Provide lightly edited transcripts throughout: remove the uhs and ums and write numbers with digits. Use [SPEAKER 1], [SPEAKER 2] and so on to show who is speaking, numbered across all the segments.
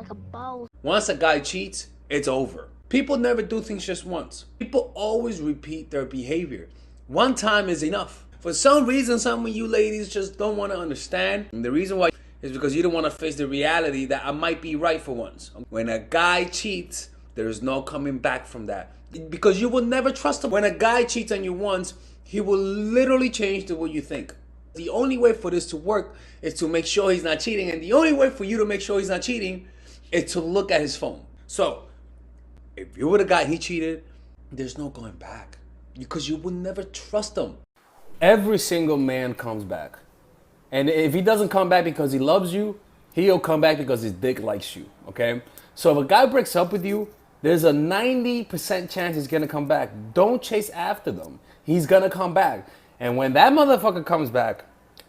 [SPEAKER 1] like a boss.
[SPEAKER 2] Once a guy cheats, it's over. People never do things just once. People always repeat their behavior. One time is enough. For some reason, some of you ladies just don't want to understand. And the reason why is because you don't want to face the reality that I might be right for once. When a guy cheats, there's no coming back from that. Because you will never trust him. When a guy cheats on you once, he will literally change the way you think. The only way for this to work is to make sure he's not cheating. And the only way for you to make sure he's not cheating is to look at his phone. So, if you were the guy he cheated, there's no going back. Because you will never trust him. Every single man comes back. And if he doesn't come back because he loves you, he'll come back because his dick likes you, okay? So if a guy breaks up with you, there's a 90% chance he's gonna come back. Don't chase after them. He's gonna come back. And when that motherfucker comes back,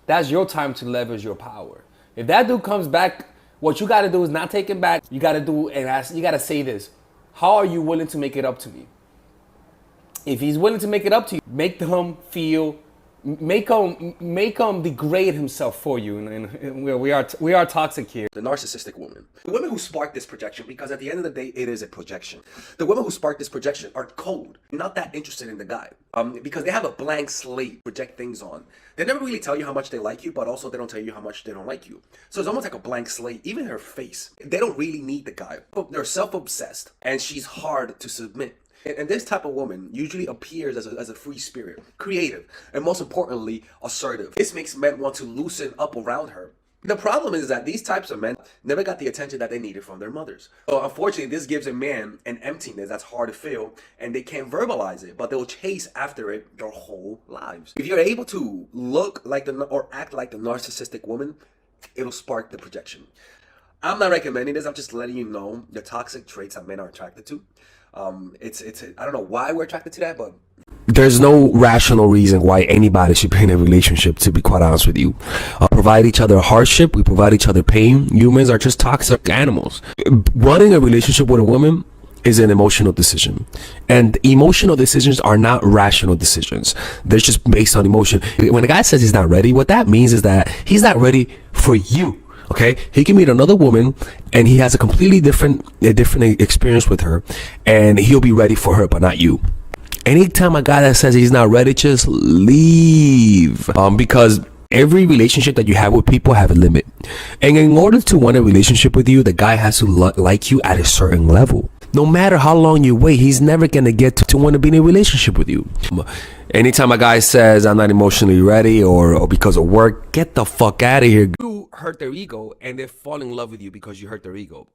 [SPEAKER 2] that's your time to leverage your power. If that dude comes back, what you gotta do is not take him back. You gotta do and ask, you gotta say this. How are you willing to make it up to me? If he's willing to make it up to you, make him feel, make him degrade himself for you. And we are toxic here.
[SPEAKER 3] The narcissistic woman. The women who spark this projection, because at the end of the day, it is a projection. The women who spark this projection are cold, not that interested in the guy. Because they have a blank slate to project things on. They never really tell you how much they like you, but also they don't tell you how much they don't like you. So it's almost like a blank slate, even her face. They don't really need the guy. They're self-obsessed, and she's hard to submit. And this type of woman usually appears as a free spirit, creative, and most importantly, assertive. This makes men want to loosen up around her. The problem is that these types of men never got the attention that they needed from their mothers. So unfortunately, this gives a man an emptiness that's hard to fill, and they can't verbalize it, but they'll chase after it their whole lives. If you're able to look like or act like the narcissistic woman, it'll spark the projection. I'm not recommending this. I'm just letting you know the toxic traits that men are attracted to. I don't know why we're attracted to that, but there's no rational reason why anybody should be in a relationship, to be quite honest with you. Provide each other hardship, we provide each other pain. Humans are just toxic animals. Running a relationship with a woman is an emotional decision, and emotional decisions are not rational decisions. They're just based on emotion. When a guy says he's not ready, what that means is that he's not ready for you. Okay, he can meet another woman and he has a completely different experience with her, and he'll be ready for her, but not you. Anytime a guy that says he's not ready, just leave. Because every relationship that you have with people have a limit, and in order to want a relationship with you, the guy has to like you at a certain level. No matter how long you wait, he's never gonna get to want to be in a relationship with you. Anytime a guy says I'm not emotionally ready or because of work, get the fuck out of here. You hurt their ego and they fall in love with you because you hurt their ego.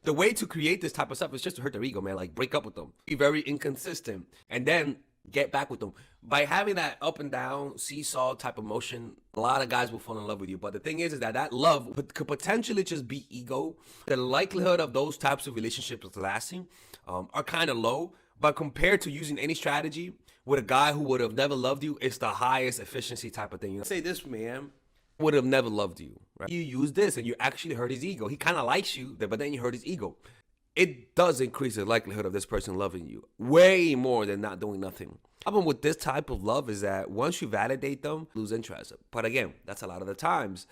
[SPEAKER 3] The way to create this type of stuff is just to hurt their ego, man. Like, break up with them, be very inconsistent, and then get back with them. By having that up and down seesaw type of motion, a lot of guys will fall in love with you. But the thing is that love could potentially just be ego. The likelihood of those types of relationships lasting are kind of low. But compared to using any strategy with a guy who would have never loved you, it's the highest efficiency type of thing. You know, say this man would have never loved you, right? You use this and you actually hurt his ego. He kind of likes you, but then you hurt his ego. It does increase the likelihood of this person loving you way more than not doing nothing. The problem with this type of love is that once you validate them, lose interest. But again, that's a lot of the times.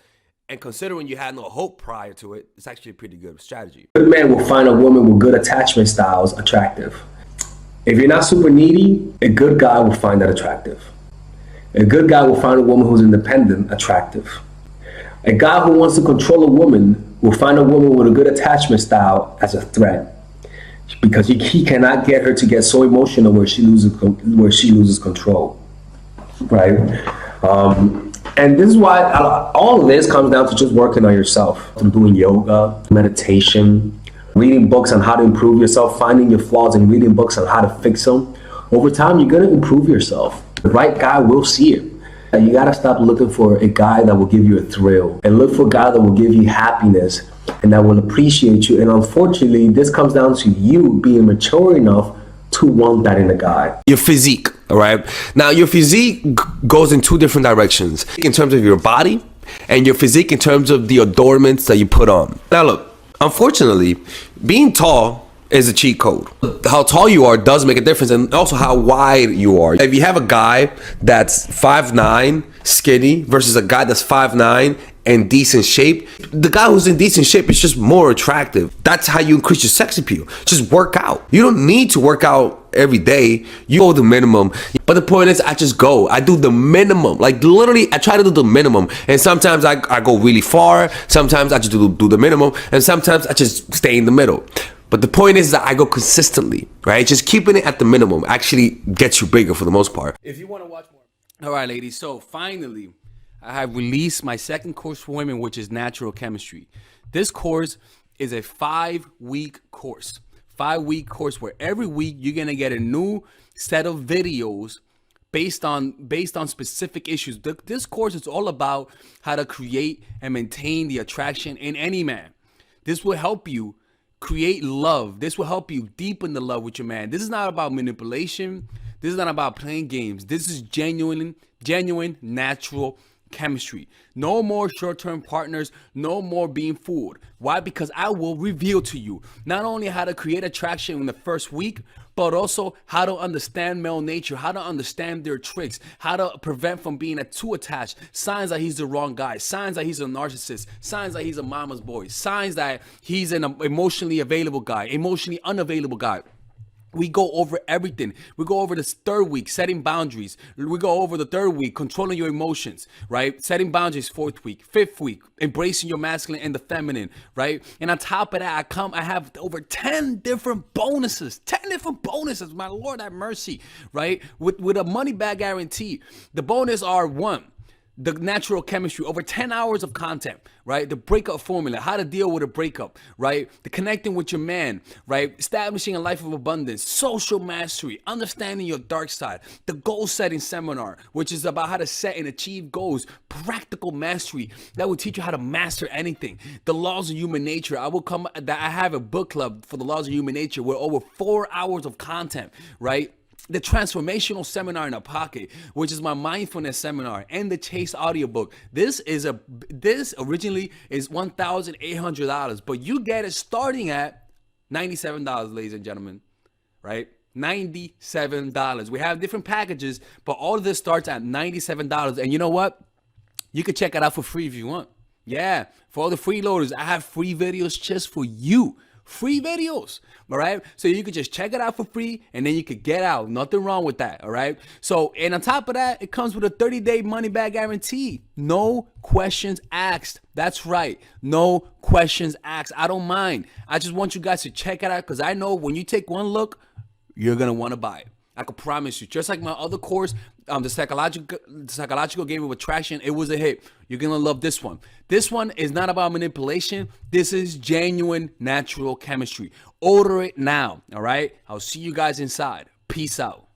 [SPEAKER 3] And considering you had no hope prior to it, it's actually a pretty good strategy.
[SPEAKER 4] A good man will find a woman with good attachment styles attractive. If you're not super needy, a good guy will find that attractive. A good guy will find a woman who's independent attractive. A guy who wants to control a woman will find a woman with a good attachment style as a threat, because he cannot get her to get so emotional where she loses control, right? And this is why all of this comes down to just working on yourself, from doing yoga, meditation, reading books on how to improve yourself, finding your flaws and reading books on how to fix them. Over time, you're gonna improve yourself. The right guy will see it. You gotta stop looking for a guy that will give you a thrill, and look for a guy that will give you happiness and that will appreciate you. And unfortunately, this comes down to you being mature enough to want that in a guy.
[SPEAKER 3] Your physique, all right? Now, your physique goes in two different directions. In terms of your body, and your physique in terms of the adornments that you put on. Now look, unfortunately, being tall is a cheat code. How tall you are does make a difference, and also how wide you are. If you have a guy that's 5'9", skinny, versus a guy that's 5'9", in decent shape, the guy who's in decent shape is just more attractive. That's how you increase your sex appeal. Just work out. You don't need to work out every day. You go the minimum. But the point is, I just go. I do the minimum. Like literally, I try to do the minimum. And sometimes I go really far. Sometimes I just do the minimum. And sometimes I just stay in the middle. But the point is that I go consistently, right? Just keeping it at the minimum actually gets you bigger for the most part.
[SPEAKER 2] If you want to watch more. All right, ladies. So finally, I have released my second course for women, which is natural chemistry. This course is a 5-week course. 5-week course where every week you're going to get a new set of videos based on specific issues. This course is all about how to create and maintain the attraction in any man. This will help you create love. This will help you deepen the love with your man. This is not about manipulation. This is not about playing games. This is genuine, natural chemistry. No more short-term partners. No more being fooled. Why? Because I will reveal to you not only how to create attraction in the first week, but also how to understand male nature, how to understand their tricks, how to prevent from being too attached, signs that he's the wrong guy, signs that he's a narcissist, signs that he's a mama's boy, signs that he's an emotionally available guy, emotionally unavailable guy. We go over everything. We go over this third week, setting boundaries. We go over the third week, controlling your emotions, right? Setting boundaries, fourth week, fifth week, embracing your masculine and the feminine, right? And on top of that, I have over 10 different bonuses, 10 different bonuses. My Lord have mercy, right? With a money back guarantee. The bonus are: 1, the natural chemistry, over 10 hours of content, right? The breakup formula, how to deal with a breakup, right? The connecting with your man, right? Establishing a life of abundance, social mastery, understanding your dark side, the goal setting seminar, which is about how to set and achieve goals, practical mastery that will teach you how to master anything, the laws of human nature. I have a book club for the laws of human nature with over 4 hours of content, right? The transformational seminar in a pocket, which is my mindfulness seminar, and the Chase audiobook. This originally is $1,800, but you get it starting at $97, ladies and gentlemen, right? $97. We have different packages, but all of this starts at $97. And you know what? You can check it out for free if you want. Yeah, for all the freeloaders, I have free videos just for you. Free videos, all right? So you could just check it out for free, and then you could get out. Nothing wrong with that, all right? So, and on top of that, it comes with a 30-day money-back guarantee. No questions asked. That's right. No questions asked. I don't mind. I just want you guys to check it out, because I know when you take one look, you're going to want to buy it. I can promise you. Just like my other course, the psychological game of attraction, it was a hit. You're gonna love this one. This one is not about manipulation. This is genuine natural chemistry. Order it now. All right. I'll see you guys inside. Peace out.